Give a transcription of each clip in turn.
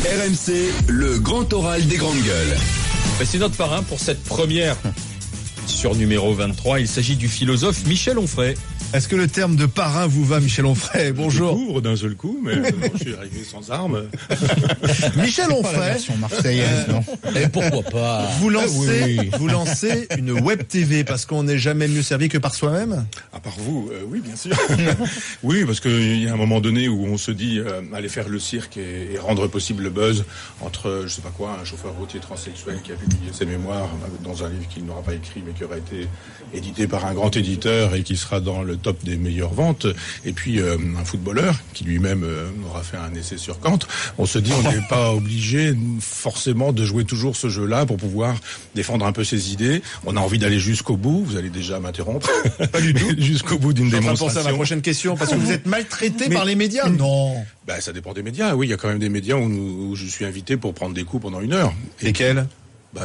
RMC, le grand oral des grandes gueules. C'est notre parrain pour cette première sur numéro 23. Il s'agit du philosophe Michel Onfray. Est-ce que le terme de parrain vous va, Michel Onfray? Bonjour. Je découvre d'un seul coup, mais je suis arrivé sans armes. Michel Onfray. Marseillaise, non? Et pourquoi pas? Vous lancez une web TV parce qu'on n'est jamais mieux servi que par soi-même? À part vous, oui, bien sûr. Oui, parce qu'il y a un moment donné où on se dit aller faire le cirque et rendre possible le buzz entre, je sais pas quoi, un chauffeur routier transsexuel qui a publié ses mémoires dans un livre qu'il n'aura pas écrit mais qui aura été édité par un grand éditeur et qui sera dans le top des meilleures ventes, et puis un footballeur qui lui-même aura fait un essai sur Kant. On se dit on n'est pas obligé forcément de jouer toujours ce jeu-là pour pouvoir défendre un peu ses idées. On a envie d'aller jusqu'au bout. Vous allez déjà m'interrompre. Pas du tout. Jusqu'au bout d'une démonstration. Je vais penser à ma prochaine question, parce que vous êtes maltraité par les médias. Non. Ben, ça dépend des médias. Oui, il y a quand même des médias où je suis invité pour prendre des coups pendant 1 heure. Lesquels?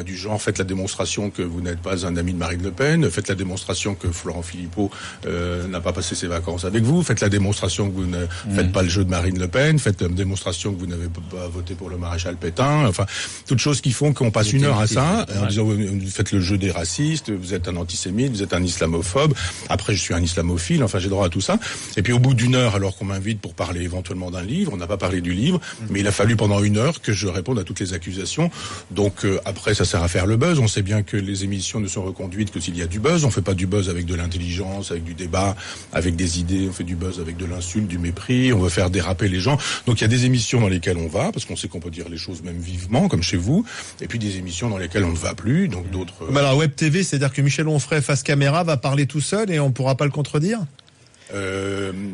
Du genre, faites la démonstration que vous n'êtes pas un ami de Marine Le Pen, faites la démonstration que Florent Philippot n'a pas passé ses vacances avec vous, faites la démonstration que vous ne faites pas le jeu de Marine Le Pen, faites la démonstration que vous n'avez pas voté pour le maréchal Pétain, enfin, toutes choses qui font qu'on passe 1 heure à ça, en disant, vous faites le jeu des racistes, vous êtes un antisémite, vous êtes un islamophobe, après je suis un islamophile, enfin j'ai droit à tout ça. Et puis au bout d'1 heure, alors qu'on m'invite pour parler éventuellement d'un livre, on n'a pas parlé du livre, mais il a fallu pendant 1 heure que je réponde à toutes les accusations. Donc après, ça sert à faire le buzz. On sait bien que les émissions ne sont reconduites que s'il y a du buzz. On fait pas du buzz avec de l'intelligence, avec du débat, avec des idées. On fait du buzz avec de l'insulte, du mépris. On veut faire déraper les gens. Donc il y a des émissions dans lesquelles on va, parce qu'on sait qu'on peut dire les choses même vivement, comme chez vous. Et puis des émissions dans lesquelles on ne va plus. Donc d'autres. Mais alors web TV, c'est-à-dire que Michel Onfray face caméra va parler tout seul et on pourra pas le contredire?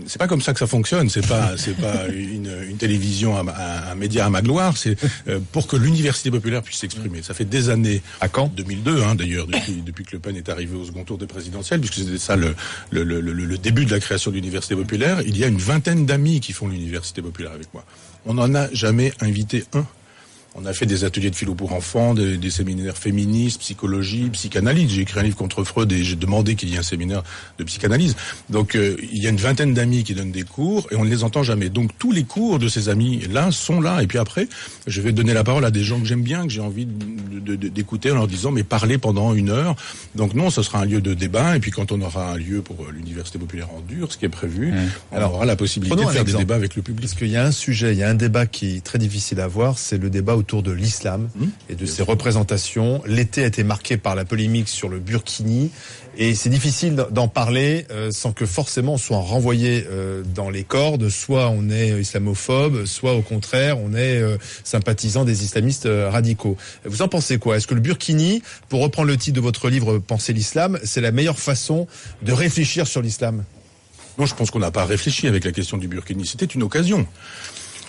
C'est pas comme ça que ça fonctionne. C'est pas une télévision, un média à ma gloire. C'est pour que l'université populaire puisse s'exprimer. Ça fait des années. À quand? 2002, d'ailleurs, depuis que Le Pen est arrivé au second tour des présidentielles, puisque c'était ça le début de la création de l'université populaire. Il y a une 20aine d'amis qui font l'université populaire avec moi. On n'en a jamais invité un. On a fait des ateliers de philo pour enfants, des séminaires féministes, psychologie, psychanalyse. J'ai écrit un livre contre Freud et j'ai demandé qu'il y ait un séminaire de psychanalyse. Donc il y a une 20aine d'amis qui donnent des cours et on ne les entend jamais. Donc tous les cours de ces amis-là sont là. Et puis après, je vais donner la parole à des gens que j'aime bien, que j'ai envie d'écouter en leur disant mais parlez pendant 1 heure. Donc non, ce sera un lieu de débat. Et puis quand on aura un lieu pour l'université populaire en dur, ce qui est prévu, on aura la possibilité de faire des débats avec le public. Parce qu'il y a un sujet, il y a un débat qui est très difficile à voir, c'est le débat autour de l'islam et de ses représentations. L'été a été marqué par la polémique sur le burkini et c'est difficile d'en parler sans que forcément on soit renvoyé dans les cordes. Soit on est islamophobe, soit au contraire on est sympathisant des islamistes radicaux. Vous en pensez quoi? Est-ce que le burkini, pour reprendre le titre de votre livre Penser l'islam, c'est la meilleure façon de réfléchir sur l'islam? Non, je pense qu'on n'a pas réfléchi avec la question du burkini. C'était une occasion.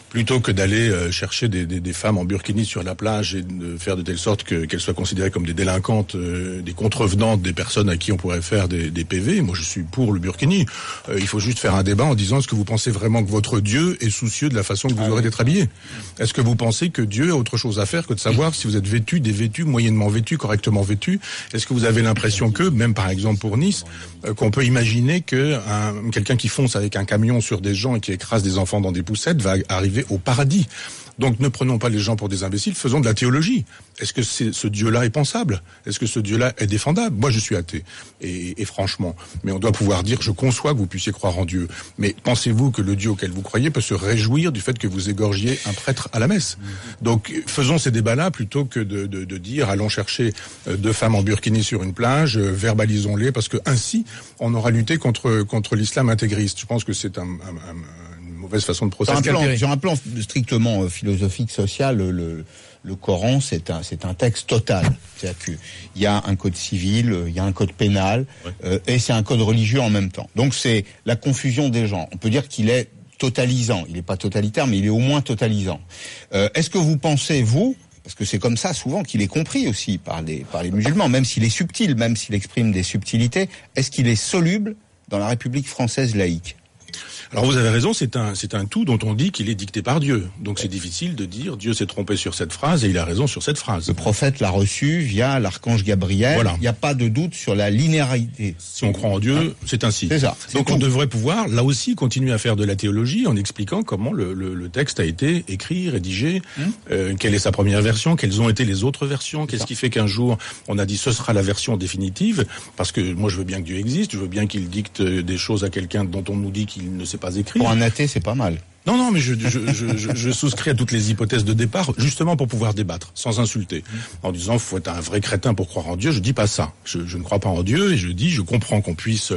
Plutôt que d'aller chercher des femmes en burkini sur la plage et de faire de telle sorte qu'elles soient considérées comme des délinquantes, des contrevenantes, des personnes à qui on pourrait faire des PV. Moi, je suis pour le burkini. Il faut juste faire un débat en disant est-ce que vous pensez vraiment que votre Dieu est soucieux de la façon que vous aurez d'être habillé? Est-ce que vous pensez que Dieu a autre chose à faire que de savoir si vous êtes vêtu, dévêtu, moyennement vêtu, correctement vêtu? Est-ce que vous avez l'impression que, même par exemple pour Nice, qu'on peut imaginer que quelqu'un qui fonce avec un camion sur des gens et qui écrase des enfants dans des poussettes va arriver au paradis? Donc ne prenons pas les gens pour des imbéciles, faisons de la théologie. Est-ce que ce Dieu-là est pensable? Est-ce que ce Dieu-là est défendable? Moi je suis athée, et franchement, mais on doit pouvoir dire, je conçois que vous puissiez croire en Dieu, mais pensez-vous que le Dieu auquel vous croyez peut se réjouir du fait que vous égorgiez un prêtre à la messe? Donc faisons ces débats-là plutôt que de dire, allons chercher 2 femmes en burkini sur une plage, verbalisons-les, parce que ainsi on aura lutté contre l'islam intégriste. Je pense que c'est une mauvaise façon de procéder. Sur un plan strictement philosophique, social, le Coran, c'est un texte total. C'est-à-dire qu'il y a un code civil, il y a un code pénal, et c'est un code religieux en même temps. Donc c'est la confusion des gens. On peut dire qu'il est totalisant. Il n'est pas totalitaire, mais il est au moins totalisant. Est-ce que vous pensez, vous, parce que c'est comme ça souvent qu'il est compris aussi par les musulmans, même s'il est subtil, même s'il exprime des subtilités, est-ce qu'il est soluble dans la République française laïque? Alors vous avez raison, c'est un tout dont on dit qu'il est dicté par Dieu. Donc c'est difficile de dire Dieu s'est trompé sur cette phrase et il a raison sur cette phrase. Le prophète l'a reçu via l'archange Gabriel. Voilà. Il n'y a pas de doute sur la linéarité. Si on croit en Dieu, c'est ainsi. C'est ça. Donc on devrait pouvoir, là aussi, continuer à faire de la théologie en expliquant comment le texte a été écrit, rédigé, quelle est sa première version, quelles ont été les autres versions, qu'est-ce qui fait qu'un jour on a dit ce sera la version définitive, parce que moi je veux bien que Dieu existe, je veux bien qu'il dicte des choses à quelqu'un dont on nous dit qu'il ne sait pas écrire. Pour un athée, c'est pas mal. Non, mais je souscris à toutes les hypothèses de départ, justement pour pouvoir débattre, sans insulter. En disant, faut être un vrai crétin pour croire en Dieu, je dis pas ça. Je ne crois pas en Dieu, et je dis, je comprends qu'on puisse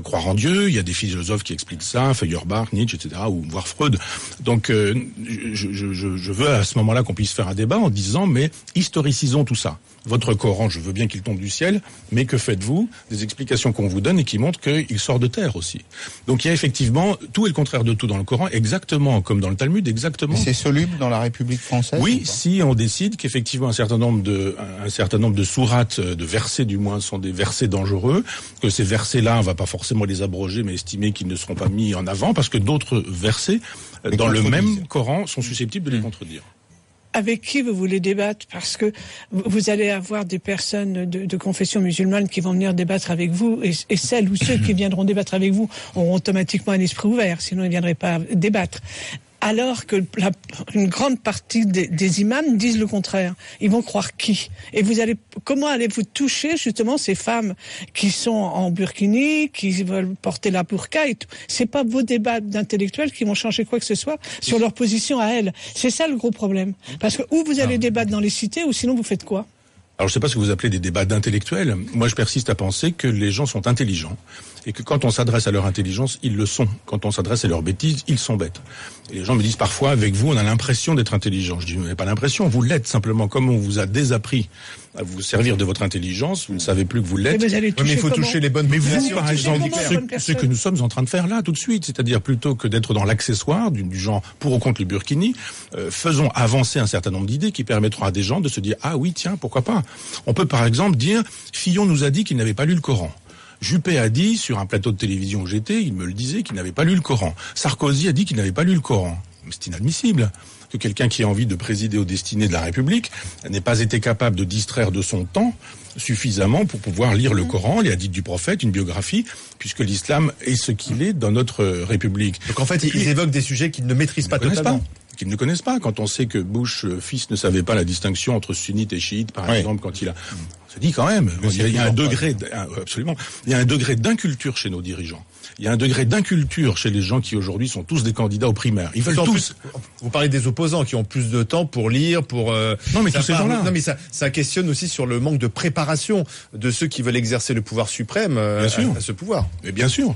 croire en Dieu. Il y a des philosophes qui expliquent ça, Feuerbach, Nietzsche, etc., ou voire Freud. Donc, je veux à ce moment-là qu'on puisse faire un débat en disant, mais historicisons tout ça. Votre Coran, je veux bien qu'il tombe du ciel, mais que faites-vous des explications qu'on vous donne et qui montrent qu'il sort de terre aussi. Donc il y a effectivement tout et le contraire de tout dans le Coran, exactement comme dans le Talmud, exactement. Mais c'est soluble dans la République française? Oui, si on décide qu'effectivement un certain nombre de sourates, de versets du moins, sont des versets dangereux, que ces versets-là, on va pas forcément les abroger, mais estimer qu'ils ne seront pas mis en avant, parce que d'autres versets dans le même Coran sont susceptibles de les contredire. Avec qui vous voulez débattre? Parce que vous allez avoir des personnes de confession musulmane qui vont venir débattre avec vous, et celles ou ceux qui viendront débattre avec vous auront automatiquement un esprit ouvert, sinon ils ne viendraient pas débattre. Alors que une grande partie des imams disent le contraire. Ils vont croire qui? Et comment allez-vous toucher justement ces femmes qui sont en burkini, qui veulent porter la burqa et tout? C'est pas vos débats d'intellectuels qui vont changer quoi que ce soit sur leur position à elles. C'est ça le gros problème. Parce que ou vous allez débattre dans les cités, ou sinon vous faites quoi? Alors je ne sais pas ce que vous appelez des débats d'intellectuels. Moi je persiste à penser que les gens sont intelligents et que quand on s'adresse à leur intelligence, ils le sont. Quand on s'adresse à leur bêtise, ils sont bêtes. Et les gens me disent parfois, avec vous, on a l'impression d'être intelligent. Je dis, vous n'avez pas l'impression, vous l'êtes simplement. Comme on vous a désappris à vous servir de votre intelligence, vous ne savez plus que vous l'êtes. Mais il faut toucher les bonnes Mais populations. vous, par exemple, ce que nous sommes en train de faire là, tout de suite, c'est-à-dire plutôt que d'être dans l'accessoire du genre pour ou contre le burkini, faisons avancer un certain nombre d'idées qui permettront à des gens de se dire, ah oui, tiens, pourquoi pas. On peut par exemple dire, Fillon nous a dit qu'il n'avait pas lu le Coran. Juppé a dit, sur un plateau de télévision où j'étais, il me le disait, qu'il n'avait pas lu le Coran. Sarkozy a dit qu'il n'avait pas lu le Coran. Mais c'est inadmissible que quelqu'un qui a envie de présider aux destinées de la République n'ait pas été capable de distraire de son temps suffisamment pour pouvoir lire le Coran, les hadiths du prophète, une biographie, puisque l'islam est ce qu'il est dans notre République. Donc en fait, ils évoquent des sujets qu'ils ne maîtrisent pas totalement. Qu'ils ne connaissent pas. Quand on sait que Bush, fils, ne savait pas la distinction entre sunnite et chiite, par exemple, quand il a... On se dit quand même, il y a un degré, absolument, il y a un degré d'inculture chez nos dirigeants. Il y a un degré d'inculture chez les gens qui aujourd'hui sont tous des candidats aux primaires. Ils veulent tous. Vous parlez des opposants qui ont plus de temps pour lire, pour. Non, mais tous ces gens-là. Non, mais ça questionne aussi sur le manque de préparation de ceux qui veulent exercer le pouvoir suprême à ce pouvoir. Mais bien sûr.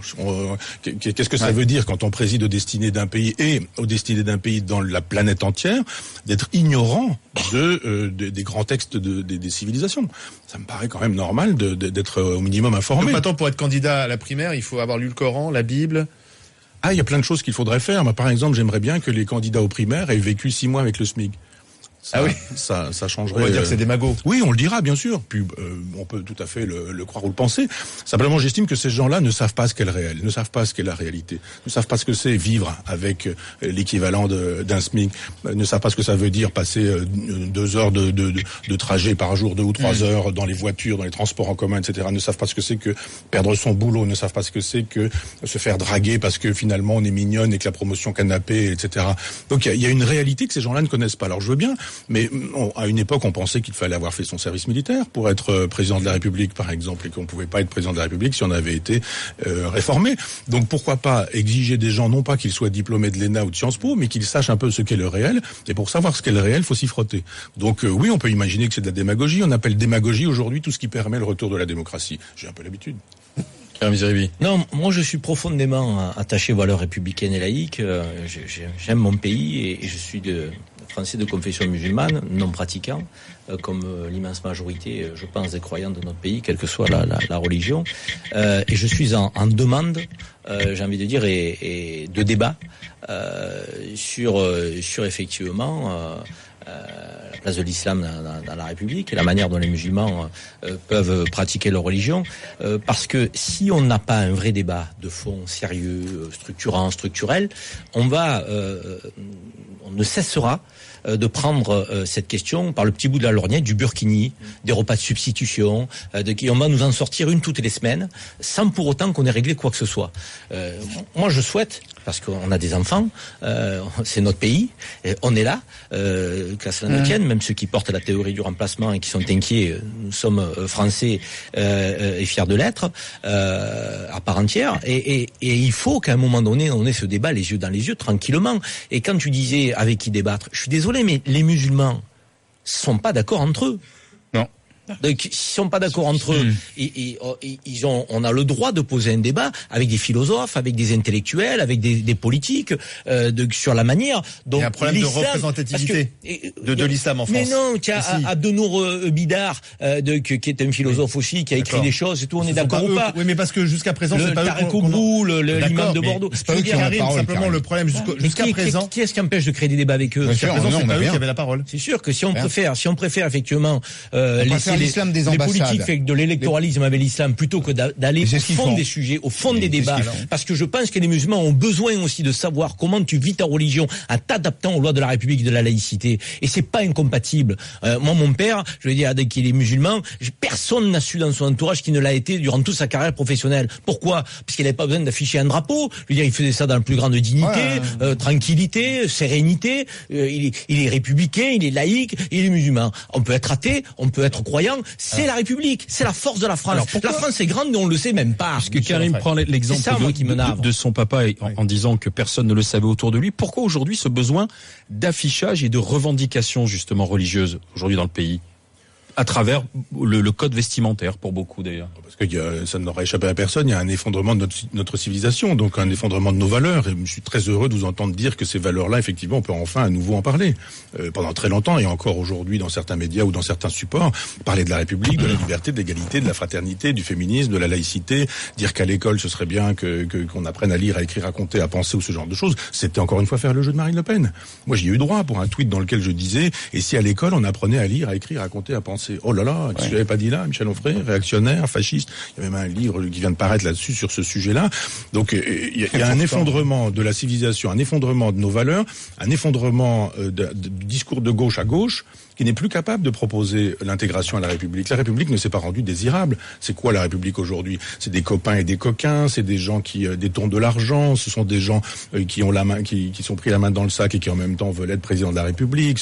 Qu'est-ce que ça veut dire quand on préside aux destinées d'un pays et aux destinées d'un pays dans la planète entière, d'être ignorant des grands textes des civilisations? Ça me paraît quand même normal d'être au minimum informé. Donc maintenant, pour être candidat à la primaire, il faut avoir lu le Coran, la Bible. Ah, il y a plein de choses qu'il faudrait faire. Par exemple, j'aimerais bien que les candidats aux primaires aient vécu 6 mois avec le SMIC. Ça, oui, ça changerait. On va dire que c'est des magots. Oui, on le dira, bien sûr. Puis on peut tout à fait le croire ou le penser. Simplement, j'estime que ces gens-là ne savent pas ce qu'est le réel, ne savent pas ce qu'est la réalité, ne savent pas ce que c'est vivre avec l'équivalent d'un SMIC, ne savent pas ce que ça veut dire passer 2 heures de trajet par jour, 2 ou 3 heures dans les voitures, dans les transports en commun, etc. Ne savent pas ce que c'est que perdre son boulot, ne savent pas ce que c'est que se faire draguer parce que finalement on est mignonne et que la promotion canapé, etc. Donc il y a une réalité que ces gens-là ne connaissent pas. Alors je veux bien. Mais à une époque, on pensait qu'il fallait avoir fait son service militaire pour être président de la République, par exemple, et qu'on ne pouvait pas être président de la République si on avait été réformé. Donc pourquoi pas exiger des gens, non pas qu'ils soient diplômés de l'ENA ou de Sciences Po, mais qu'ils sachent un peu ce qu'est le réel. Et pour savoir ce qu'est le réel, il faut s'y frotter. Donc oui, on peut imaginer que c'est de la démagogie. On appelle démagogie aujourd'hui tout ce qui permet le retour de la démocratie. J'ai un peu l'habitude. Non, moi je suis profondément attaché aux valeurs républicaines et laïques. J'aime mon pays et je suis français de confession musulmane, non pratiquant, comme l'immense majorité, je pense, des croyants de notre pays, quelle que soit la religion. Et je suis en demande, j'ai envie de dire, et de débat sur effectivement la place de l'islam dans la République et la manière dont les musulmans peuvent pratiquer leur religion, parce que si on n'a pas un vrai débat de fond sérieux, structurant, structurel, on ne cessera de prendre cette question par le petit bout de la lorgnette du burkini, des repas de substitution, on va nous en sortir une toutes les semaines, sans pour autant qu'on ait réglé quoi que ce soit. Moi, je souhaite, parce qu'on a des enfants, c'est notre pays, on est là, qu'à cela ne tienne, même ceux qui portent la théorie du remplacement et qui sont inquiets, nous sommes français et fiers de l'être, à part entière, et il faut qu'à un moment donné, on ait ce débat les yeux dans les yeux, tranquillement. Et quand tu disais avec qui débattre, je suis désolé, mais les musulmans sont pas d'accord entre eux. Non. Donc, ils sont pas d'accord entre eux. On a le droit de poser un débat avec des philosophes, avec des intellectuels, avec des politiques, sur la manière dont il y a un problème de représentativité de l'islam en France. Mais non, tu as Abdenour Bidar, qui est un philosophe aussi, qui a écrit des choses et tout. On est d'accord ou pas? Oui, mais parce que jusqu'à présent, c'est pas Tarek Oubrou, l'imam de Bordeaux. C'est pas eux qui ont la parole. Simplement, le problème jusqu'à présent. Qui est-ce qui empêche de créer des débats avec eux? Jusqu'à présent, c'est pas eux qui avaient la parole. C'est sûr que si on préfère effectivement l'islam des les ambassades. politiques fait de l'électoralisme avec l'islam plutôt que d'aller au fond des sujets, au fond des débats. Parce que je pense que les musulmans ont besoin aussi de savoir comment tu vis ta religion en t'adaptant aux lois de la République et de la laïcité. Et c'est pas incompatible. Moi, mon père, je veux dire, dès qu'il est musulman, personne n'a su dans son entourage qu'il ne l'a été durant toute sa carrière professionnelle. Pourquoi? Parce qu'il n'avait pas besoin d'afficher un drapeau. Je veux dire, il faisait ça dans la plus grande dignité, tranquillité, sérénité. Il est républicain, il est laïque, il est musulman. On peut être athée, on peut être croyant. C'est la République, c'est la force de la France. La France est grande, mais on le sait même pas. Parce que Karim prend l'exemple de son papa en disant que personne ne le savait autour de lui. Pourquoi aujourd'hui ce besoin d'affichage et de revendication justement religieuse aujourd'hui dans le pays? À travers le code vestimentaire, pour beaucoup d'ailleurs. Parce que ça n'aura échappé à personne, il y a un effondrement de notre civilisation, donc un effondrement de nos valeurs. Et je suis très heureux de vous entendre dire que ces valeurs-là, effectivement, on peut enfin à nouveau en parler. Pendant très longtemps, et encore aujourd'hui dans certains médias ou dans certains supports, parler de la République, de la liberté, de l'égalité, de la fraternité, du féminisme, de la laïcité, dire qu'à l'école, ce serait bien qu'on apprenne à lire, à écrire, à compter, à penser ou ce genre de choses, c'était encore une fois faire le jeu de Marine Le Pen. Moi, j'y ai eu droit pour un tweet dans lequel je disais, et si à l'école, on apprenait à lire, à écrire, à compter, à penser. Oh là là, qu'est-ce que j'avais pas dit là, Michel Onfray, réactionnaire, fasciste. Il y a même un livre qui vient de paraître là-dessus sur ce sujet-là. Donc il y a un effondrement de la civilisation, un effondrement de nos valeurs, un effondrement du discours de gauche à gauche, qui n'est plus capable de proposer l'intégration à la République. La République ne s'est pas rendue désirable. C'est quoi la République aujourd'hui? C'est des copains et des coquins, c'est des gens qui détournent de l'argent, ce sont des gens qui ont la main, qui sont pris la main dans le sac et qui en même temps veulent être président de la République.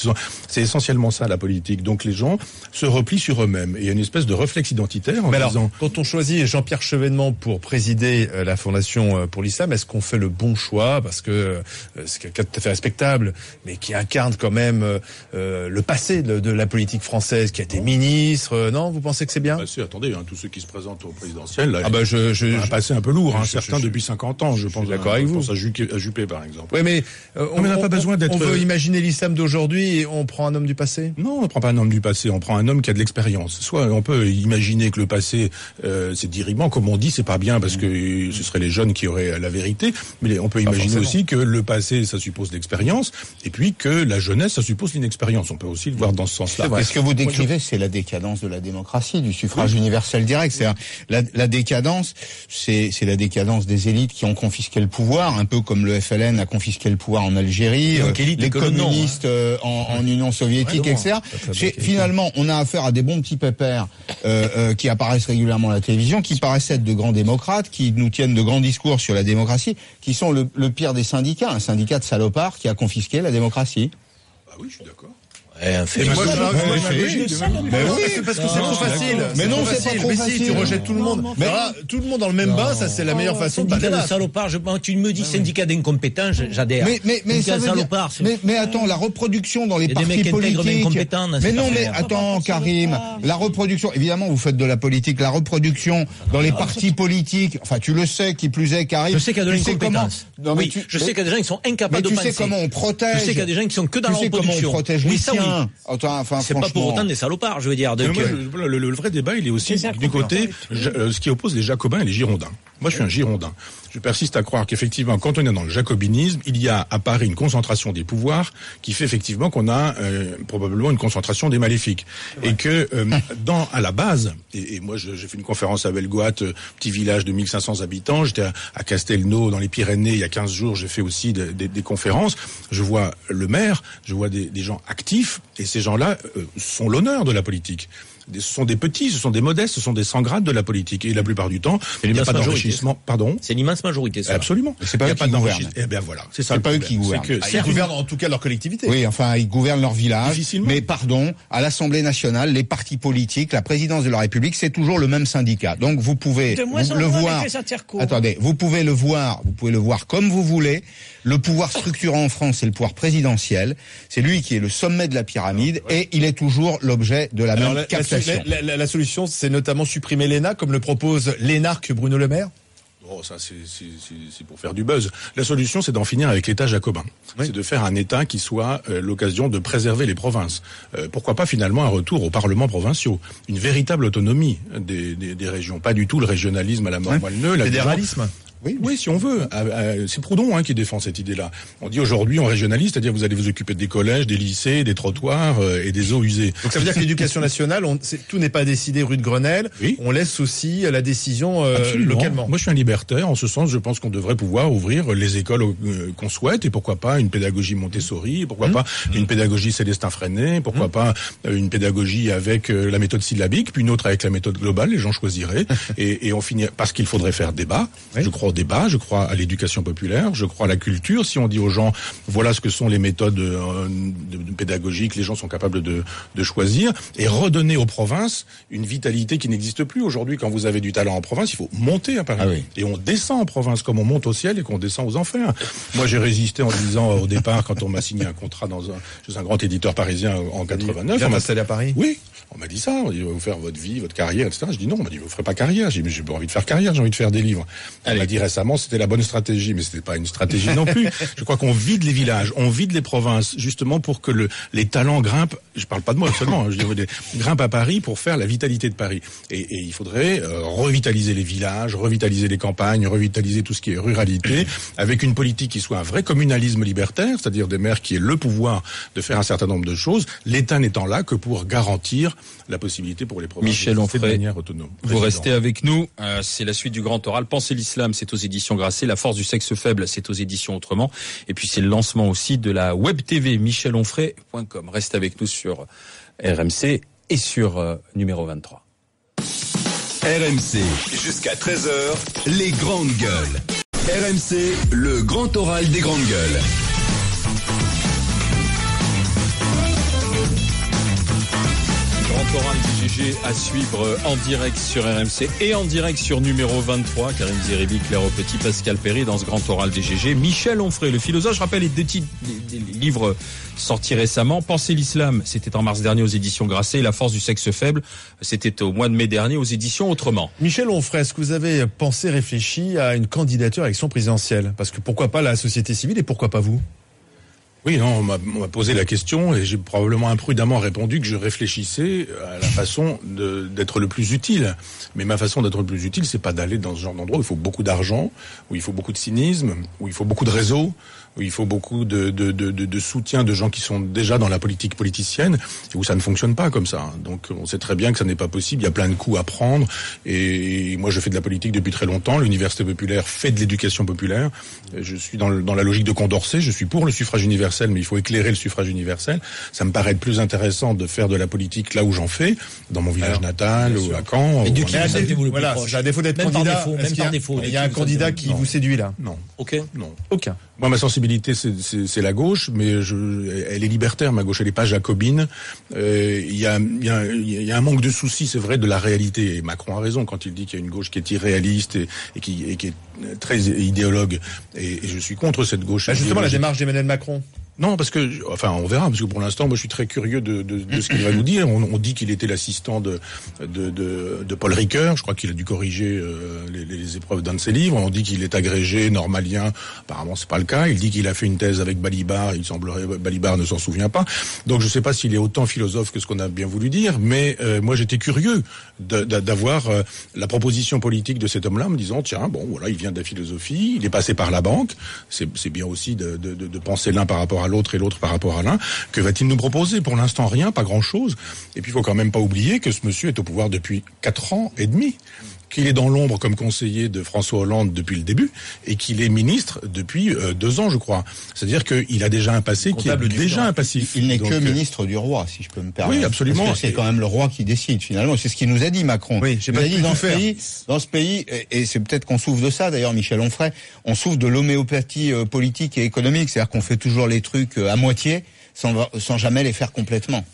C'est essentiellement ça la politique. Donc les gens se replient sur eux-mêmes. Et il y a une espèce de réflexe identitaire en disant... Alors, quand on choisit Jean-Pierre Chevènement pour présider la Fondation pour l'Islam, est-ce qu'on fait le bon choix? Parce que c'est quelqu'un de tout à fait respectable, mais qui incarne quand même le passé de la politique française, qui a été ministre. Non, vous pensez que c'est bien? Attendez, tous ceux qui se présentent au présidentiel, là, ont un passé un peu lourd. Certains depuis 50 ans, je pense. D'accord avec vous. Je pense à Juppé, par exemple. Oui, mais on n'a pas besoin d'être... On veut imaginer l'islam d'aujourd'hui et on prend un homme du passé? Non, on ne prend pas un homme du passé, on prend un homme qui a de l'expérience. Soit on peut imaginer que le passé, c'est dirigement, comme on dit, c'est pas bien parce que ce seraient les jeunes qui auraient la vérité, mais on peut imaginer aussi que le passé, ça suppose l'expérience, et puis que la jeunesse, ça suppose l'inexpérience. On peut aussi le voir dans ce sens-là. Ce que vous décrivez, c'est la décadence de la démocratie, du suffrage universel direct. C'est-à-dire, la décadence, c'est la décadence des élites qui ont confisqué le pouvoir, un peu comme le FLN a confisqué le pouvoir en Algérie, les communistes en Union soviétique, etc. Finalement, on a affaire à des bons petits pépères qui apparaissent régulièrement à la télévision, qui paraissent être de grands démocrates, qui nous tiennent de grands discours sur la démocratie, qui sont le pire des syndicats, un syndicat de salopards qui a confisqué la démocratie. Ah oui, je suis d'accord. Mais oui, parce que c'est trop facile. Mais non, c'est pas trop facile. Si tu rejettes tout le monde, tout le monde dans le même bain, ça c'est la meilleure façon de syndicat de salopard. Tu me dis syndicat d'incompétents, j'adhère. Mais attends, la reproduction dans les partis politiques. Mais non, mais attends, Karim, la reproduction. Évidemment, vous faites de la politique. La reproduction dans les partis politiques. Enfin, tu le sais, qui plus est, Karim. Je sais qu'il y a de l'incompétence. Oui, je sais qu'il y a des gens qui sont incapables de penser. Mais tu sais comment on protège. Je sais qu'il y a des gens qui sont que dans la reproduction. Oui, ça oui. C'est pas pour autant des salopards, je veux dire. Le vrai débat, il est aussi du côté ce qui oppose les Jacobins et les Girondins. Moi, je suis un Girondin. Je persiste à croire qu'effectivement, quand on est dans le jacobinisme, il y a à Paris une concentration des pouvoirs qui fait effectivement qu'on a probablement une concentration des maléfiques. Et que à la base, et moi j'ai fait une conférence à Belgoat, petit village de 1500 habitants, j'étais à Castelnau dans les Pyrénées il y a 15 jours, j'ai fait aussi des conférences, je vois le maire, je vois des gens actifs, et ces gens-là sont l'honneur de la politique. Ce sont des petits, ce sont des modestes, ce sont des sans grade de la politique. Et la plupart du temps, il n'y a pas d'enrichissement. Pardon ? C'est l'immense majorité, ça. Absolument. C'est pas eux qui gouvernent. Eh bien voilà, c'est ça. C'est pas eux qui gouvernent. Ils gouvernent en tout cas leur collectivité. Oui, enfin, ils gouvernent leur village. Difficilement. Mais pardon, à l'Assemblée nationale, les partis politiques, la présidence de la République, c'est toujours le même syndicat. Donc vous pouvez le voir. Attendez, vous pouvez le voir comme vous voulez. Le pouvoir structurant en France, c'est le pouvoir présidentiel. C'est lui qui est le sommet de la pyramide et il est toujours l'objet de la même captation. La solution, c'est notamment supprimer l'ENA, comme le propose l'énarque Bruno Le Maire. Oh, ça c'est pour faire du buzz. La solution, c'est d'en finir avec l'État jacobin. Oui. C'est de faire un État qui soit l'occasion de préserver les provinces. Pourquoi pas finalement un retour aux parlements provinciaux, une véritable autonomie des régions, pas du tout le régionalisme à la mort moelle-neu. Le fédéralisme. Oui, si on veut. C'est Proudhon qui défend cette idée-là. On dit aujourd'hui, on régionalise, c'est-à-dire vous allez vous occuper des collèges, des lycées, des trottoirs et des eaux usées. Donc ça veut dire que l'éducation nationale, tout n'est pas décidé rue de Grenelle. Oui. On laisse aussi la décision localement. Moi, je suis un libertaire. En ce sens, je pense qu'on devrait pouvoir ouvrir les écoles qu'on souhaite, et pourquoi pas une pédagogie Montessori, pourquoi pas une pédagogie Célestin Freinet, pourquoi pas une pédagogie avec la méthode syllabique, puis une autre avec la méthode globale. Les gens choisiraient et on finit parce qu'il faudrait faire débat. Oui. Je crois au débat, je crois à l'éducation populaire, je crois à la culture. Si on dit aux gens, voilà ce que sont les méthodes pédagogiques, les gens sont capables de choisir, et redonner aux provinces une vitalité qui n'existe plus. Aujourd'hui, quand vous avez du talent en province, il faut monter à Paris. Ah oui. Et on descend en province comme on monte au ciel et qu'on descend aux enfers. Moi, j'ai résisté en disant au départ, quand on m'a signé un contrat chez un grand éditeur parisien en 89. Vous êtes installé à Paris ? Oui. On m'a dit ça, on m'a dit, vous faire votre vie, votre carrière, etc. Je dis non, on m'a dit, vous ferez pas carrière. J'ai dit, mais j'ai pas envie de faire carrière, j'ai envie de faire des livres. On m'a dit récemment, c'était la bonne stratégie, mais c'était pas une stratégie non plus. Je crois qu'on vide les villages, on vide les provinces, justement pour que les talents grimpent. Je parle pas de moi seulement, je dirais grimpent à Paris pour faire la vitalité de Paris. Et il faudrait revitaliser les villages, revitaliser les campagnes, revitaliser tout ce qui est ruralité, avec une politique qui soit un vrai communalisme libertaire, c'est-à-dire des maires qui aient le pouvoir de faire un certain nombre de choses, l'État n'étant là que pour garantir la possibilité pour les provinces Michel Onfray, de manière autonome. Vous restez avec nous, c'est la suite du Grand Oral. Pensez l'islam, c'est aux éditions Grasset. La force du sexe faible, c'est aux éditions Autrement. Et puis c'est le lancement aussi de la web TV michelonfray.com. Reste avec nous sur RMC et sur numéro 23. RMC, jusqu'à 13h, les grandes gueules. RMC, le Grand Oral des grandes gueules. Grand Oral du GG à suivre en direct sur RMC et en direct sur numéro 23. Karim Zeribi, Claire Petit, Pascal Perry dans ce Grand Oral des GG. Michel Onfray, le philosophe. Je rappelle les deux titres des livres sortis récemment. Penser l'islam, c'était en mars dernier aux éditions Grasset. La force du sexe faible, c'était au mois de mai dernier aux éditions Autrement. Michel Onfray, est-ce que vous avez pensé, réfléchi à une candidature à l'élection présidentielle ? Parce que pourquoi pas la société civile et pourquoi pas vous ? Oui, non, on m'a posé la question et j'ai probablement imprudemment répondu que je réfléchissais à la façon d'être le plus utile. Mais ma façon d'être le plus utile, c'est pas d'aller dans ce genre d'endroit où il faut beaucoup d'argent, où il faut beaucoup de cynisme, où il faut beaucoup de réseaux, où il faut beaucoup de soutien de gens qui sont déjà dans la politique politicienne et où ça ne fonctionne pas comme ça. Donc on sait très bien que ça n'est pas possible, il y a plein de coups à prendre et moi je fais de la politique depuis très longtemps, l'université populaire fait de l'éducation populaire, je suis dans la logique de Condorcet, je suis pour le suffrage universel mais il faut éclairer le suffrage universel. Ça me paraît être plus intéressant de faire de la politique là où j'en fais, dans mon village natal ou à Caen. Voilà, à défaut d'être candidat, il y a un candidat qui vous séduit là ? Non. Ok. Non. Aucun. Moi, ma sensibilité, c'est la gauche, mais elle est libertaire, ma gauche, elle n'est pas jacobine. Il y a un manque de souci, c'est vrai, de la réalité. Et Macron a raison quand il dit qu'il y a une gauche qui est irréaliste et qui est très idéologue. Et je suis contre cette gauche. Justement, la démarche d'Emmanuel Macron. Non, parce que, on verra, parce que pour l'instant, moi, je suis très curieux de ce qu'il va nous dire. On dit qu'il était l'assistant de Paul Ricoeur. Je crois qu'il a dû corriger les épreuves d'un de ses livres. On dit qu'il est agrégé normalien. Apparemment, c'est pas le cas. Il dit qu'il a fait une thèse avec Balibar. Il semblerait Balibar ne s'en souvient pas. Donc, je sais pas s'il est autant philosophe que ce qu'on a bien voulu dire. Mais moi, j'étais curieux d'avoir la proposition politique de cet homme-là, me disant tiens, bon, voilà, il vient de la philosophie. Il est passé par la banque. C'est bien aussi de penser l'un par rapport à l'autre et l'autre par rapport à l'un. Que va-t-il nous proposer? Pour l'instant, rien, pas grand-chose. Et puis, il faut quand même pas oublier que ce monsieur est au pouvoir depuis 4 ans et demi, qu'il est dans l'ombre comme conseiller de François Hollande depuis le début, et qu'il est ministre depuis 2 ans, je crois. C'est-à-dire qu'il a déjà un passé qui est déjà un passif. Il n'est que ministre du roi, si je peux me permettre. Oui, absolument. Parce que c'est quand même le roi qui décide, finalement. C'est ce qu'il nous a dit, Macron. Oui, j'ai pas dit dans ce pays, et c'est peut-être qu'on souffre de ça, d'ailleurs, Michel Onfray, on souffre de l'homéopathie politique et économique. C'est-à-dire qu'on fait toujours les trucs à moitié, sans jamais les faire complètement.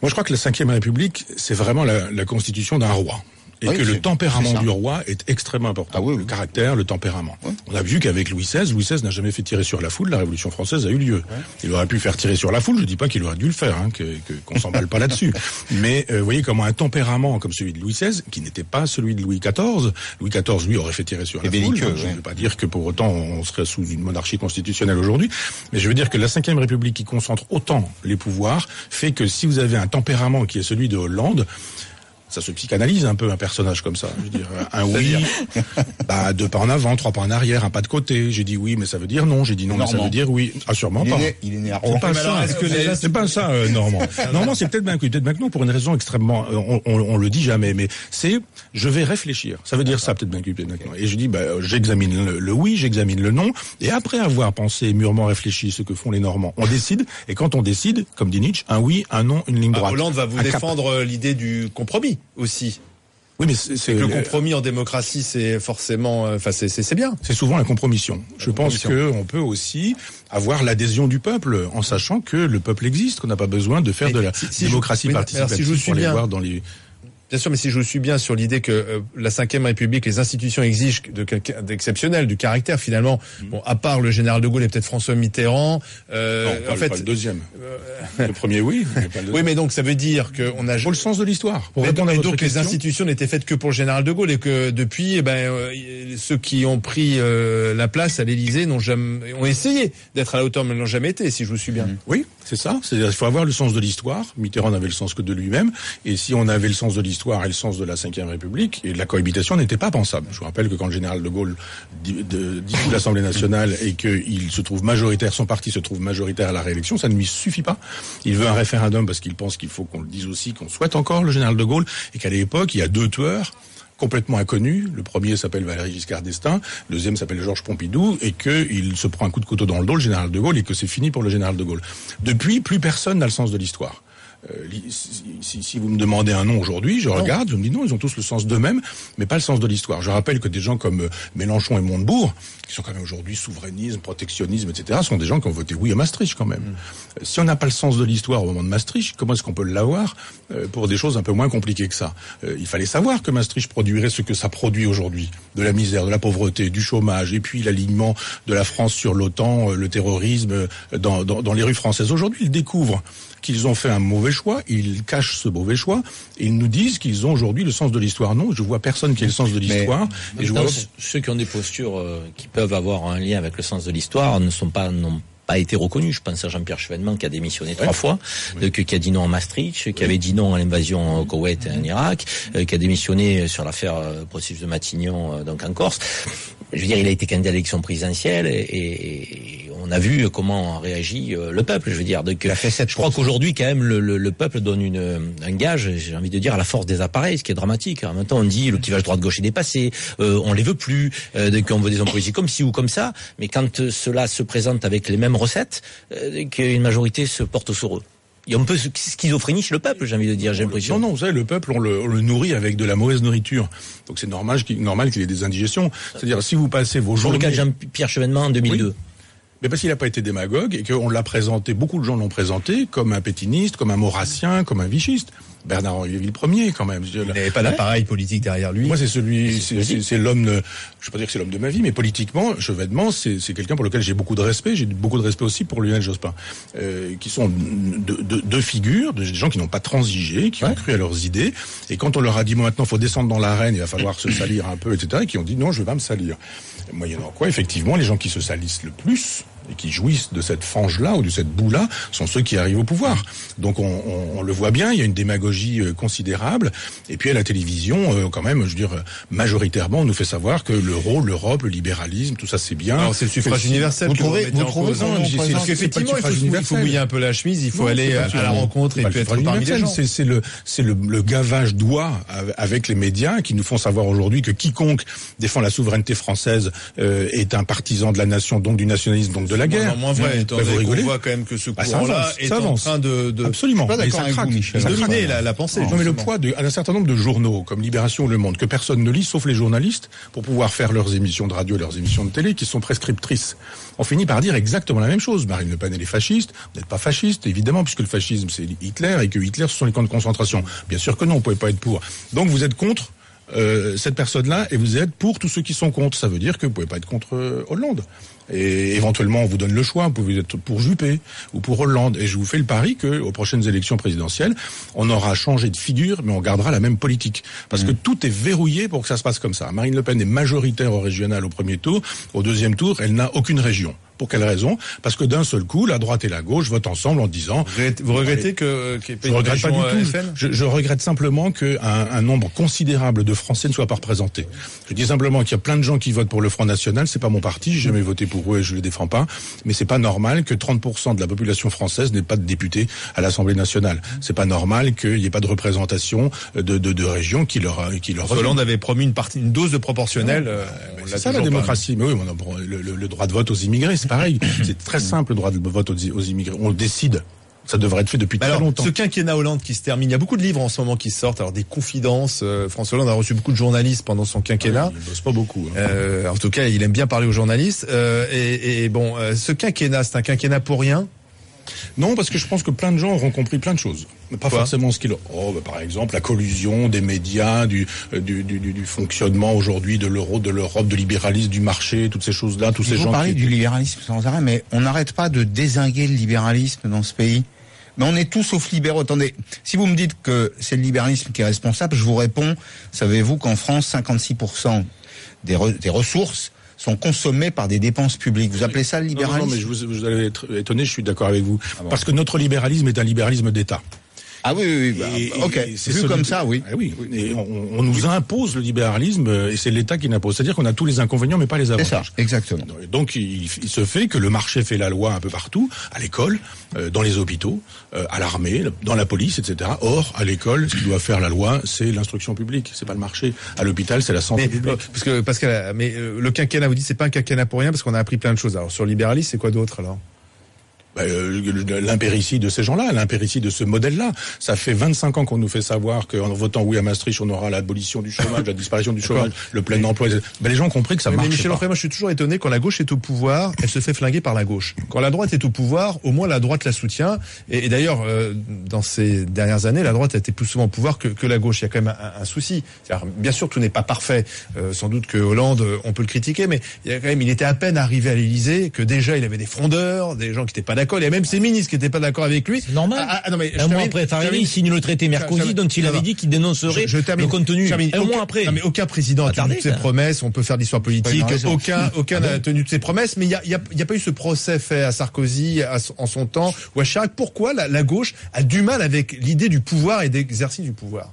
Moi, je crois que la Ve République, c'est vraiment la constitution d'un roi. Et que le tempérament du roi est extrêmement important. Le caractère, le tempérament. On a vu qu'avec Louis XVI n'a jamais fait tirer sur la foule. La Révolution française a eu lieu. Il aurait pu faire tirer sur la foule. Je dis pas qu'il aurait dû le faire, qu'on s'emballe pas là-dessus. Mais vous voyez comment un tempérament comme celui de Louis XVI, qui n'était pas celui de Louis XIV. Louis XIV, lui, aurait fait tirer sur la foule. Je ne veux pas dire que pour autant on serait sous une monarchie constitutionnelle aujourd'hui. Mais je veux dire que la Ve République, qui concentre autant les pouvoirs, fait que si vous avez un tempérament qui est celui de Hollande, ça se psychanalyse un peu un personnage comme ça. Je veux dire, un oui, 2 pas en avant, 3 pas en arrière, un pas de côté. J'ai dit oui, mais ça veut dire non. J'ai dit non, mais ça veut dire oui. Ah, sûrement pas. Il est né à Rouen. C'est pas ça, Normand. Normand, c'est peut-être bien que non, pour une raison extrêmement, on le dit jamais, mais c'est, je vais réfléchir. Ça veut dire ça, peut-être bien que maintenant. Et je dis, j'examine le oui, j'examine le non, et après avoir pensé, mûrement réfléchi ce que font les Normands, on décide, et quand on décide, comme dit Nietzsche, un oui, un non, une ligne droite. Hollande va vous défendre l'idée du compromis aussi. Oui, mais c'est le compromis en démocratie, c'est forcément, c'est bien. C'est souvent la compromission. Je pense qu'on peut aussi avoir l'adhésion du peuple en sachant que le peuple existe, qu'on n'a pas besoin de faire de la démocratie participative pour aller voir dans les... Bien sûr, mais si je suis bien sur l'idée que la Ve République, les institutions exigent de quelqu'un d'exceptionnel, du caractère finalement. Bon, à part le général de Gaulle et peut-être François Mitterrand. Non, en fait, pas le deuxième. Le premier, oui. Mais pas le oui, mais donc ça veut dire qu'on a. Pour le sens de l'histoire. Pour répondre à votre question. Les institutions n'étaient faites que pour le général de Gaulle et que depuis, ceux qui ont pris la place à l'Élysée ont essayé d'être à la hauteur, mais n'ont jamais été, si je vous suis bien. Oui, c'est ça. C'est-à-dire, il faut avoir le sens de l'histoire. Mitterrand n'avait le sens que de lui-même, et si on avait le sens de l'histoire et le sens de la Ve République, et la cohabitation n'était pas pensable. Je vous rappelle que quand le général de Gaulle dissout l'Assemblée nationale et qu'il se trouve majoritaire, son parti se trouve majoritaire à la réélection, ça ne lui suffit pas. Il veut un référendum parce qu'il pense qu'il faut qu'on le dise aussi, qu'on souhaite encore le général de Gaulle, et qu'à l'époque, il y a 2 tueurs complètement inconnus. Le premier s'appelle Valéry Giscard d'Estaing, le deuxième s'appelle Georges Pompidou, et qu'il se prend un coup de couteau dans le dos, le général de Gaulle, et que c'est fini pour le général de Gaulle. Depuis, plus personne n'a le sens de l'histoire. Si vous me demandez un nom aujourd'hui, je regarde, je me dis non, ils ont tous le sens d'eux-mêmes, mais pas le sens de l'histoire. Je rappelle que des gens comme Mélenchon et Montebourg, qui sont quand même aujourd'hui souverainisme, protectionnisme, etc., sont des gens qui ont voté oui à Maastricht quand même. Si on n'a pas le sens de l'histoire au moment de Maastricht, comment est-ce qu'on peut l'avoir pour des choses un peu moins compliquées que ça? Il fallait savoir que Maastricht produirait ce que ça produit aujourd'hui, de la misère, de la pauvreté, du chômage, et puis l'alignement de la France sur l'OTAN, le terrorisme dans les rues françaises. Aujourd'hui, ils découvrent qu'ils ont fait un mauvais choix, ils cachent ce mauvais choix, et ils nous disent qu'ils ont aujourd'hui le sens de l'histoire. Non, je vois personne qui ait le sens de l'histoire. Et je vois ceux qui ont des postures qui peuvent avoir un lien avec le sens de l'histoire n'ont pas été reconnus. Je pense à Jean-Pierre Chevènement qui a démissionné 3 fois, qui a dit non à Maastricht, qui avait dit non à l'invasion au Koweït et en Irak, qui a démissionné sur l'affaire processus de Matignon, donc en Corse. Je veux dire, il a été candidat à l'élection présidentielle et on a vu comment réagit le peuple. Je veux dire, donc je crois qu'aujourd'hui, quand même, le peuple donne un gage, j'ai envie de dire, à la force des appareils, ce qui est dramatique. En même temps, on dit le clivage droite-gauche est dépassé, on les veut plus, qu'on veut des hommes politiques comme ci ou comme ça. Mais quand cela se présente avec les mêmes recettes, qu'une majorité se porte sur eux. Il y a un peu schizophrénie chez le peuple, j'ai envie de dire, j'ai l'impression. Non, vous savez, le peuple, on le nourrit avec de la mauvaise nourriture. Donc c'est normal qu'il ait des indigestions. C'est-à-dire, si vous passez vos journées... Pour le cas de Jean-Pierre Chevènement en 2002. Oui. Mais parce qu'il n'a pas été démagogue et qu'on l'a présenté, beaucoup de gens l'ont présenté comme un pétiniste, comme un maurassien, comme un vichiste. Bernard-Henri Lévy le premier, quand même. Il n'avait pas d'appareil politique derrière lui. Moi, c'est l'homme, je ne vais pas dire que c'est l'homme de ma vie, mais politiquement, Chevènement, c'est quelqu'un pour lequel j'ai beaucoup de respect. J'ai beaucoup de respect aussi pour Lionel Jospin, qui sont deux figures, des gens qui n'ont pas transigé, qui ont cru à leurs idées. Et quand on leur a dit, maintenant, faut descendre dans l'arène, il va falloir se salir un peu, etc., et qui ont dit, non, je vais pas me salir. Moyennant quoi, effectivement, les gens qui se salissent le plus, et qui jouissent de cette fange-là ou de cette boue-là, sont ceux qui arrivent au pouvoir. Donc on le voit bien, il y a une démagogie considérable. Et puis à la télévision, quand même, je veux dire, majoritairement, on nous fait savoir que l'euro, l'Europe, le libéralisme, tout ça c'est bien. Alors c'est le suffrage universel. Vous trouvez parce qu'effectivement, il faut mouiller un peu la chemise, il faut aller à la rencontre et puis être parmi les gens. C'est le gavage d'oie avec les médias qui nous font savoir aujourd'hui que quiconque défend la souveraineté française est un partisan de la nation, donc du nationalisme, donc de la guerre. Moins vrai, étant donné qu'on voit quand même que ce courant-là est en train de absolument. Je suis pas d'accord avec vous, Michel. Dominer la pensée. Non, mais le poids d'un certain nombre de journaux comme Libération ou Le Monde que personne ne lit sauf les journalistes pour pouvoir faire leurs émissions de radio, leurs émissions de télé qui sont prescriptrices. On finit par dire exactement la même chose. Marine Le Pen elle est fasciste. Vous n'êtes pas fasciste évidemment puisque le fascisme c'est Hitler et que Hitler ce sont les camps de concentration. Bien sûr que non, vous pouvez pas être pour. Donc vous êtes contre cette personne-là et vous êtes pour tous ceux qui sont contre. Ça veut dire que vous pouvez pas être contre Hollande. Et éventuellement, on vous donne le choix. Vous pouvez être pour Juppé ou pour Hollande. Et je vous fais le pari que aux prochaines élections présidentielles, on aura changé de figure, mais on gardera la même politique. Parce que tout est verrouillé pour que ça se passe comme ça. Marine Le Pen est majoritaire au régional au premier tour. Au deuxième tour, elle n'a aucune région. Pour quelle raison? Parce que d'un seul coup, la droite et la gauche votent ensemble en disant... Vous regrettez qu'il n'y ait pas une région FN? Je regrette simplement qu'un nombre considérable de Français ne soit pas représenté. Je dis simplement qu'il y a plein de gens qui votent pour le Front National. C'est pas mon parti, j'ai jamais voté pour eux et je les défends pas. Mais c'est pas normal que 30% de la population française n'ait pas de députés à l'Assemblée nationale. C'est pas normal qu'il n'y ait pas de représentation de régions qui leur Hollande avait promis une dose de proportionnelle. C'est ça la démocratie. Mais oui, le droit de vote aux immigrés. Pareil, c'est très simple le droit de vote aux immigrés. On le décide. Ça devrait être fait depuis très longtemps. Ce quinquennat Hollande qui se termine, il y a beaucoup de livres en ce moment qui sortent. Alors des confidences. François Hollande a reçu beaucoup de journalistes pendant son quinquennat. Il bosse pas beaucoup. En tout cas, il aime bien parler aux journalistes. Ce quinquennat, c'est un quinquennat pour rien. Non, parce que je pense que plein de gens auront compris plein de choses. Pas forcément ce qu'il... par exemple, la collusion des médias, du fonctionnement aujourd'hui de l'euro, de l'Europe, de libéralisme, du marché, toutes ces choses-là, tous ces gens... Vous parlez du libéralisme sans arrêt, mais on n'arrête pas de dézinguer le libéralisme dans ce pays. Mais on est tous sauf libéraux. Attendez, si vous me dites que c'est le libéralisme qui est responsable, je vous réponds, savez-vous qu'en France, 56% des ressources sont consommés par des dépenses publiques. Vous appelez ça le libéralisme? Non, mais vous allez être étonné, je suis d'accord avec vous. Parce que notre libéralisme est un libéralisme d'État. Ah oui. Ok. C'est vu comme ça, oui. Oui. Et on nous impose le libéralisme et c'est l'État qui l'impose. C'est-à-dire qu'on a tous les inconvénients mais pas les avantages. C'est ça, exactement. Donc il se fait que le marché fait la loi un peu partout, à l'école, dans les hôpitaux, à l'armée, dans la police, etc. Or, à l'école, ce qui doit faire la loi, c'est l'instruction publique, c'est pas le marché. À l'hôpital, c'est la santé publique. Mais le quinquennat, vous dites, c'est pas un quinquennat pour rien parce qu'on a appris plein de choses. Alors sur le libéralisme, c'est quoi d'autre alors? L'impéritie de ces gens-là, l'impéritie de ce modèle-là. Ça fait 25 ans qu'on nous fait savoir qu'en votant oui à Maastricht, on aura l'abolition du chômage, la disparition du chômage, le plein emploi. Les gens ont compris que ça marche. Mais Michel Onfray, moi je suis toujours étonné quand la gauche est au pouvoir, elle se fait flinguer par la gauche. Quand la droite est au pouvoir, au moins la droite la soutient. Et d'ailleurs, dans ces dernières années, la droite a été plus souvent au pouvoir que la gauche. Il y a quand même un souci. Bien sûr, tout n'est pas parfait. Sans doute que Hollande, on peut le critiquer, mais il était à peine arrivé à l'Élysée que déjà il avait des frondeurs, des gens qui n'étaient pas d'accord. Il y a même ses ministres qui n'étaient pas d'accord avec lui. C'est normal. Un mois après être arrivé, il signe le traité Mercosur dont il avait dit qu'il dénoncerait le contenu. Un mois après. Non, mais aucun président n'a tenu toutes ses promesses. On peut faire de l'histoire politique. Aucun n'a tenu toutes ses promesses. Mais il y a pas eu ce procès fait à Sarkozy en son temps ou à Chirac. Pourquoi la gauche a du mal avec l'idée du pouvoir et d'exercice du pouvoir?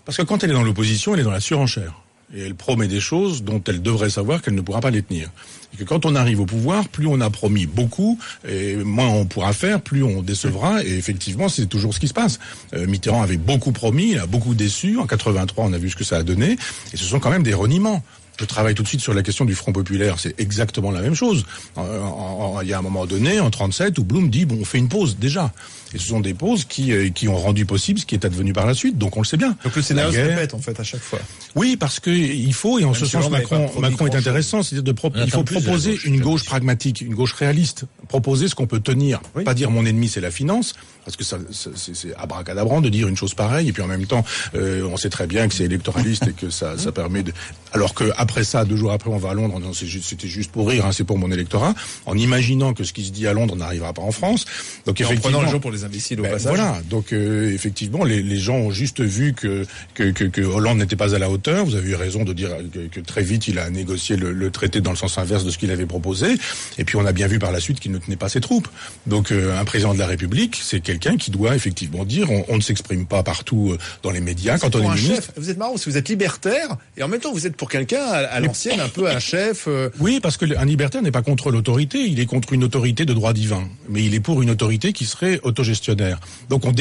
Parce que quand elle est dans l'opposition, elle est dans la surenchère. Et elle promet des choses dont elle devrait savoir qu'elle ne pourra pas les tenir. Et que quand on arrive au pouvoir, plus on a promis beaucoup, et moins on pourra faire, plus on décevra. Et effectivement, c'est toujours ce qui se passe. Mitterrand avait beaucoup promis, il a beaucoup déçu. En 83, on a vu ce que ça a donné. Et ce sont quand même des reniements. Je travaille tout de suite sur la question du Front populaire. C'est exactement la même chose. Il y a un moment donné, en 37, où Blum dit, on fait une pause, déjà. Et ce sont des pauses qui ont rendu possible ce qui est advenu par la suite. Donc on le sait bien. Donc le scénario se répète, en fait, à chaque fois. Oui, parce que il faut, et en ce sens, Macron est intéressant, c'est-à-dire il faut proposer une gauche pragmatique, une gauche réaliste. Proposer ce qu'on peut tenir. Oui. Pas dire mon ennemi c'est la finance, Parce que c'est abracadabrant de dire une chose pareille, et puis en même temps, on sait très bien que c'est électoraliste et que ça permet de... Alors que après ça, 2 jours après, on va à Londres, non, c'était juste pour rire, c'est pour mon électorat, en imaginant que ce qui se dit à Londres n'arrivera pas en France. Donc et effectivement, en prenant les gens pour les imbéciles au passage. Voilà, donc effectivement, les gens ont juste vu que Hollande n'était pas à la hauteur. Vous avez eu raison de dire que très vite, il a négocié le traité dans le sens inverse de ce qu'il avait proposé. Et puis on a bien vu par la suite qu'il ne tenait pas ses troupes. Donc un président de la République, c'est quelqu'un qui doit effectivement dire on ne s'exprime pas partout dans les médias quand on est ministre. Vous êtes marrant parce que vous êtes libertaire et en même temps vous êtes pour quelqu'un à l'ancienne, un peu un chef. Oui, parce que un libertaire n'est pas contre l'autorité, il est contre une autorité de droit divin. Mais il est pour une autorité qui serait autogestionnaire. Donc on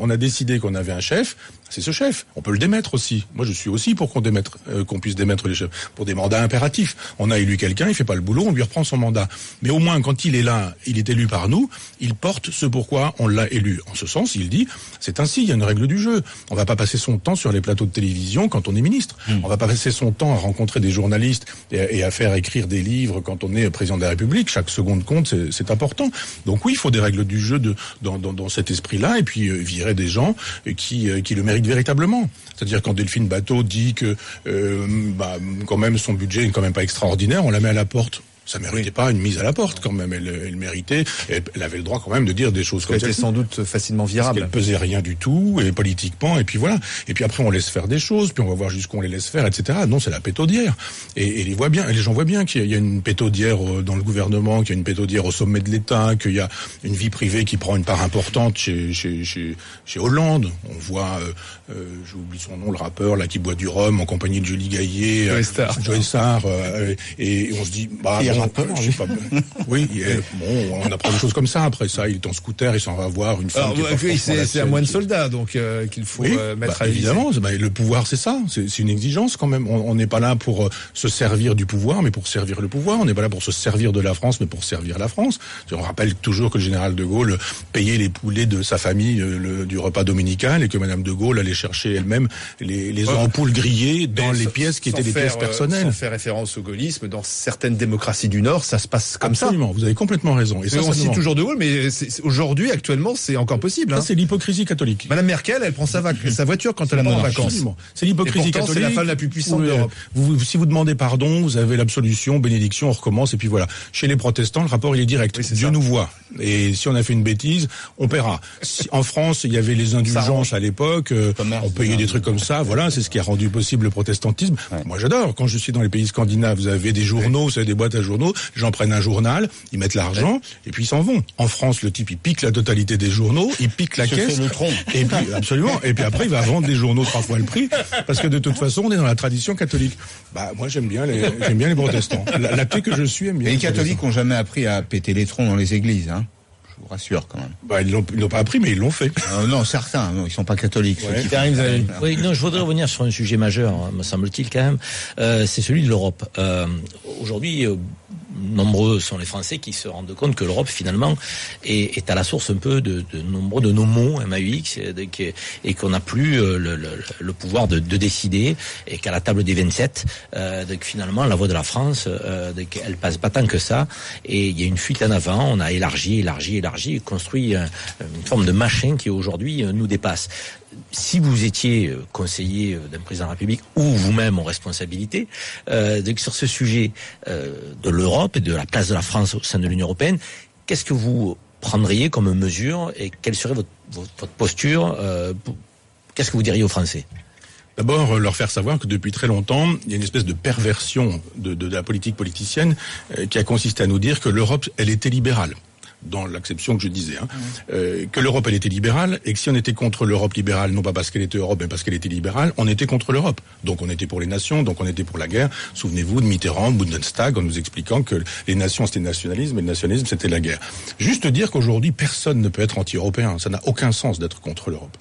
a décidé qu'on avait un chef, c'est ce chef. On peut le démettre aussi. Moi je suis aussi pour qu'on puisse démettre les chefs pour des mandats impératifs. On a élu quelqu'un, il fait pas le boulot, on lui reprend son mandat. Mais au moins quand il est là, il est élu par nous, il porte ce pourquoi on l'a élu. En ce sens, il dit, c'est ainsi, il y a une règle du jeu. On va pas passer son temps sur les plateaux de télévision quand on est ministre. On va pas passer son temps à rencontrer des journalistes et à faire écrire des livres quand on est président de la République. Chaque seconde compte, c'est important. Donc oui, il faut des règles du jeu dans cet esprit-là, et puis virer des gens qui le méritent véritablement. C'est-à-dire quand Delphine Batho dit que quand même son budget n'est quand même pas extraordinaire, on la met à la porte. Ça méritait pas une mise à la porte quand même. Elle méritait. Elle avait le droit quand même de dire des choses comme ça. Elle était sans doute facilement virable. Elle pesait rien du tout et politiquement. Et puis voilà. Et puis après on laisse faire des choses. Puis on va voir jusqu'où on les laisse faire, etc. Non, c'est la pétaudière. Et les gens voient bien qu'il y a une pétaudière dans le gouvernement, qu'il y a une pétaudière au sommet de l'État, qu'il y a une vie privée qui prend une part importante chez Hollande. On voit, j'oublie son nom, le rappeur là qui boit du rhum en compagnie de Julie Gaillet, Joe Sarr, et on se dit oui, on apprend des choses comme ça. Après ça, il est en scooter, il s'en va voir une femme. C'est un moine soldat, donc qu'il faut mettre à évidemment. Le pouvoir, c'est ça. C'est une exigence quand même. On n'est pas là pour se servir du pouvoir, mais pour servir le pouvoir. On n'est pas là pour se servir de la France, mais pour servir la France. On rappelle toujours que le général de Gaulle payait les poulets de sa famille du repas dominical et que Madame de Gaulle allait chercher elle-même les ampoules grillées dans les pièces qui étaient des pièces personnelles. Sans faire référence au gaullisme, dans certaines démocraties du Nord, ça se passe comme ça. Absolument, vous avez complètement raison. Et ça, on cite toujours De Gaulle, mais aujourd'hui, actuellement, c'est encore possible. Ça, c'est l'hypocrisie catholique. Madame Merkel, elle prend sa voiture quand elle part en vacances. Absolument. C'est l'hypocrisie catholique. C'est la femme la plus puissante d'Europe. Si vous demandez pardon, vous avez l'absolution, bénédiction, on recommence, et puis voilà. Chez les protestants, le rapport, il est direct. Oui, Dieu nous voit. Et si on a fait une bêtise, on paiera. En France, il y avait les indulgences à l'époque, on payait des trucs comme ça, voilà, c'est ce qui a rendu possible le protestantisme. Ouais. Moi, j'adore. Quand je suis dans les pays scandinaves, vous avez des journaux, vous avez des boîtes à journaux, les gens prennent un journal, ils mettent l'argent, et puis ils s'en vont. En France, le type, il pique la totalité des journaux, il pique la caisse. Le tronc. Et puis, absolument. Et puis après, il va vendre des journaux 3 fois le prix, parce que de toute façon, on est dans la tradition catholique. Moi, j'aime bien les protestants. La paix que je suis aime bien. Les catholiques ont jamais appris à péter les troncs dans les églises, hein. Je vous rassure quand même. Ils l'ont pas appris, mais ils l'ont fait. Non, certains, non, ils sont pas catholiques. Oui, non, je voudrais revenir sur un sujet majeur, me semble-t-il quand même. C'est celui de l'Europe. Aujourd'hui, nombreux sont les Français qui se rendent compte que l'Europe finalement est à la source un peu de nombreux de nos maux MAUX et qu'on n'a plus le pouvoir de décider et qu'à la table des 27 donc finalement la voix de la France elle passe pas tant que ça et il y a une fuite en avant. On a élargi et construit une forme de machin qui aujourd'hui nous dépasse. Si vous étiez conseiller d'un président de la République ou vous-même en responsabilité sur ce sujet de l'Europe et de la place de la France au sein de l'Union européenne, qu'est-ce que vous prendriez comme mesure et quelle serait votre posture qu'est-ce que vous diriez aux Français ? D'abord, leur faire savoir que depuis très longtemps, il y a une espèce de perversion de la politique politicienne qui a consisté à nous dire que l'Europe, elle était libérale. Dans l'acception que je disais, que l'Europe elle était libérale et que si on était contre l'Europe libérale, non pas parce qu'elle était Europe, mais parce qu'elle était libérale, on était contre l'Europe. Donc on était pour les nations, donc on était pour la guerre. Souvenez-vous de Mitterrand, Bundestag, en nous expliquant que les nations c'était le nationalisme et le nationalisme c'était la guerre. Juste dire qu'aujourd'hui personne ne peut être anti-européen, ça n'a aucun sens d'être contre l'Europe.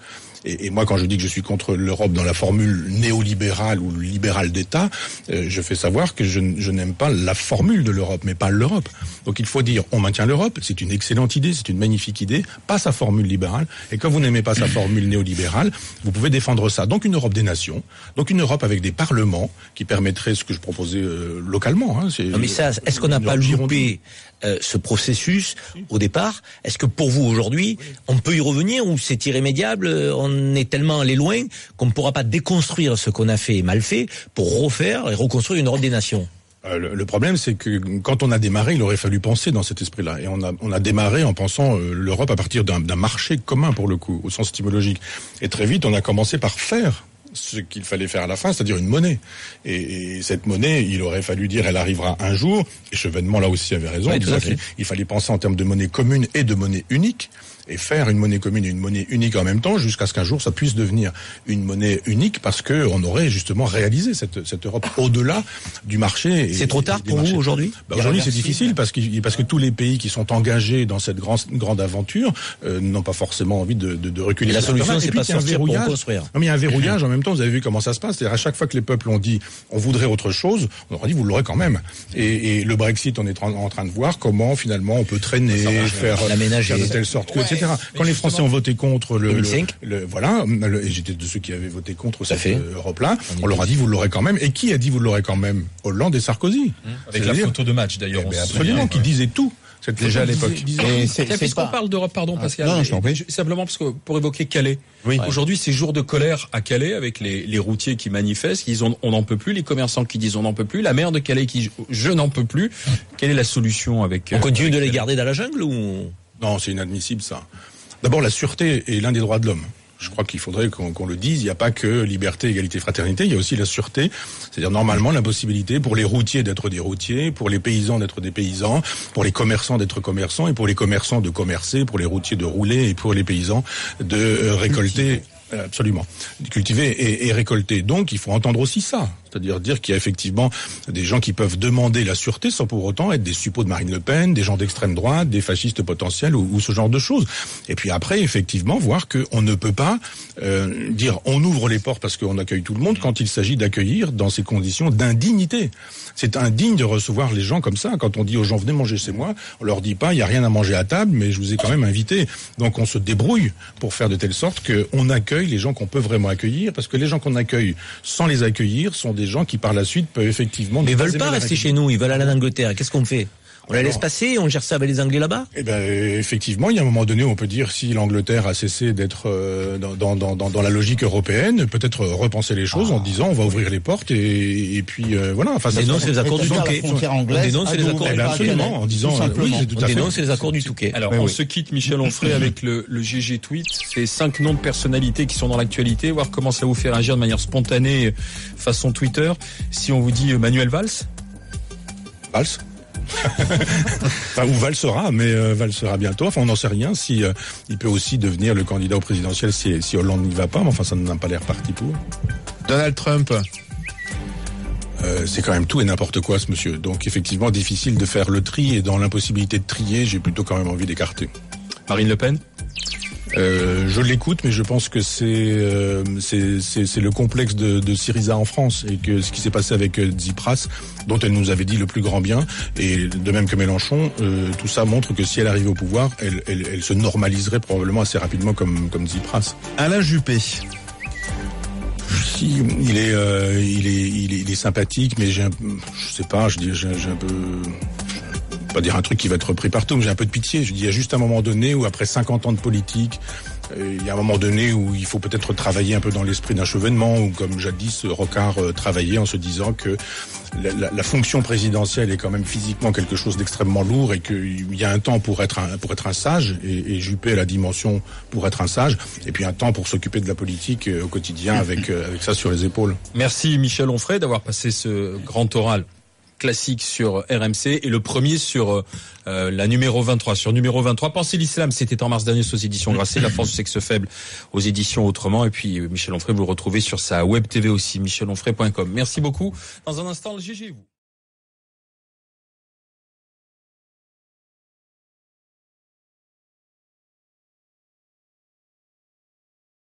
Et moi, quand je dis que je suis contre l'Europe dans la formule néolibérale ou libérale d'État, je fais savoir que je n'aime pas la formule de l'Europe, mais pas l'Europe. Donc il faut dire, on maintient l'Europe, c'est une excellente idée, c'est une magnifique idée, pas sa formule libérale. Et quand vous n'aimez pas sa formule néolibérale, vous pouvez défendre ça. Donc une Europe des nations, donc une Europe avec des parlements qui permettraient ce que je proposais localement. Non mais ça, est-ce qu'on n'a pas loupé ce processus au départ. Est-ce que pour vous aujourd'hui, on peut y revenir ou c'est irrémédiable? On est tellement allé loin qu'on ne pourra pas déconstruire ce qu'on a fait et mal fait pour refaire et reconstruire une Europe des nations. Le problème, c'est que quand on a démarré, il aurait fallu penser dans cet esprit-là. Et on a démarré en pensant l'Europe à partir d'un marché commun, pour le coup, au sens étymologique. Et très vite, on a commencé par faire ce qu'il fallait faire à la fin, c'est-à-dire une monnaie. Et cette monnaie, il aurait fallu dire, elle arrivera un jour. Et Chevènement, là aussi, avait raison. Oui, il fallait penser en termes de monnaie commune et de monnaie unique. Et faire une monnaie commune et une monnaie unique en même temps, jusqu'à ce qu'un jour ça puisse devenir une monnaie unique, parce que on aurait justement réalisé cette Europe au-delà du marché. C'est trop tard pour vous aujourd'hui? Aujourd'hui, c'est difficile parce que tous les pays qui sont engagés dans cette grande aventure n'ont pas forcément envie de reculer. Et la solution, c'est pas sortir pour construire. Non, mais il y a un verrouillage en même temps. Vous avez vu comment ça se passe. C'est-à-dire à chaque fois que les peuples ont dit on voudrait autre chose, on leur a dit vous l'aurez quand même. Et le Brexit, on est en train de voir comment finalement on peut traîner, faire de telle sorte que, etc. Quand les Français ont voté contre et j'étais de ceux qui avaient voté contre cette Europe-là, on leur a dit vous l'aurez quand même. Et qui a dit vous l'aurez quand même? Hollande et Sarkozy. Avec la photo de match d'ailleurs. Absolument, qui disait tout. Déjà à l'époque. Puisqu'on parle d'Europe, pardon Pascal, simplement parce que pour évoquer Calais. Oui. Aujourd'hui, c'est jour de colère à Calais avec les routiers qui manifestent, qui disent on n'en peut plus, les commerçants qui disent on n'en peut plus, la maire de Calais qui dit je n'en peux plus. Quelle est la solution avec on continue de les garder dans la jungle ou? Non, c'est inadmissible ça. D'abord, la sûreté est l'un des droits de l'homme. Je crois qu'il faudrait qu'on le dise. Il n'y a pas que liberté, égalité, fraternité. Il y a aussi la sûreté. C'est-à-dire, normalement, la possibilité pour les routiers d'être des routiers, pour les paysans d'être des paysans, pour les commerçants d'être commerçants, et pour les commerçants de commercer, pour les routiers de rouler, et pour les paysans de récolter. Absolument. Cultiver et récolter. Donc, il faut entendre aussi ça. C'est-à-dire dire qu'il y a effectivement des gens qui peuvent demander la sûreté sans pour autant être des suppôts de Marine Le Pen, des gens d'extrême droite, des fascistes potentiels ou ce genre de choses. Et puis après, effectivement, voir qu'on ne peut pas dire on ouvre les portes parce qu'on accueille tout le monde quand il s'agit d'accueillir dans ces conditions d'indignité. C'est indigne de recevoir les gens comme ça. Quand on dit aux gens venez manger chez moi, on leur dit pas il y a rien à manger à table, mais je vous ai quand même invité. Donc on se débrouille pour faire de telle sorte qu'on accueille les gens qu'on peut vraiment accueillir, parce que les gens qu'on accueille sans les accueillir sont des gens qui par la suite peuvent effectivement... Mais ils veulent pas rester chez nous, ils veulent aller en Angleterre. Qu'est-ce qu'on fait? On la laisse passer, on gère ça avec les Anglais là-bas? Eh ben, effectivement, il y a un moment donné où on peut dire si l'Angleterre a cessé d'être dans la logique européenne, peut-être repenser les choses en disant on va ouvrir les portes et puis voilà. Enfin, on dénonce les accords du Touquet. On dénonce les accords du Touquet. Absolument, en disant oui, c'est tout à fait. On dénonce les accords du Touquet. Alors, on se quitte, Michel Onfray, avec le GG Tweet. C'est 5 noms de personnalités qui sont dans l'actualité. Voir comment ça vous fait réagir de manière spontanée façon Twitter. Si on vous dit Manuel Valls. Enfin, ou Valls sera, mais Valls sera bientôt. Enfin, on n'en sait rien. Si il peut aussi devenir le candidat au présidentiel si Hollande n'y va pas. Mais enfin, ça n'a pas l'air parti pour. Donald Trump. C'est quand même tout et n'importe quoi, ce monsieur. Donc, effectivement, difficile de faire le tri. Et dans l'impossibilité de trier, j'ai plutôt quand même envie d'écarter. Marine Le Pen. Je l'écoute, mais je pense que c'est le complexe de Syriza en France, et que ce qui s'est passé avec Tsipras, dont elle nous avait dit le plus grand bien, et de même que Mélenchon, tout ça montre que si elle arrivait au pouvoir, elle se normaliserait probablement assez rapidement comme Tsipras. Alain Juppé. Si, il est sympathique, mais j'ai un peu, pas dire un truc qui va être repris partout, mais j'ai un peu de pitié. Je dis, il y a juste un moment donné où, après 50 ans de politique, il y a un moment donné où il faut peut-être travailler un peu dans l'esprit d'un Chevènement, ou comme jadis Rocard travaillait en se disant que la fonction présidentielle est quand même physiquement quelque chose d'extrêmement lourd, et qu'il y a un temps pour être un sage, et Juppé a la dimension pour être un sage, et puis un temps pour s'occuper de la politique au quotidien avec ça sur les épaules. Merci Michel Onfray d'avoir passé ce grand oral classique sur RMC, et le premier sur la numéro 23. Sur numéro 23, Penser l'islam, c'était en mars dernier aux éditions Grasset, La force du sexe faible aux éditions Autrement, et puis Michel Onfray, vous le retrouvez sur sa web TV aussi, michelonfray.com. Merci beaucoup. Dans un instant, le GG, vous.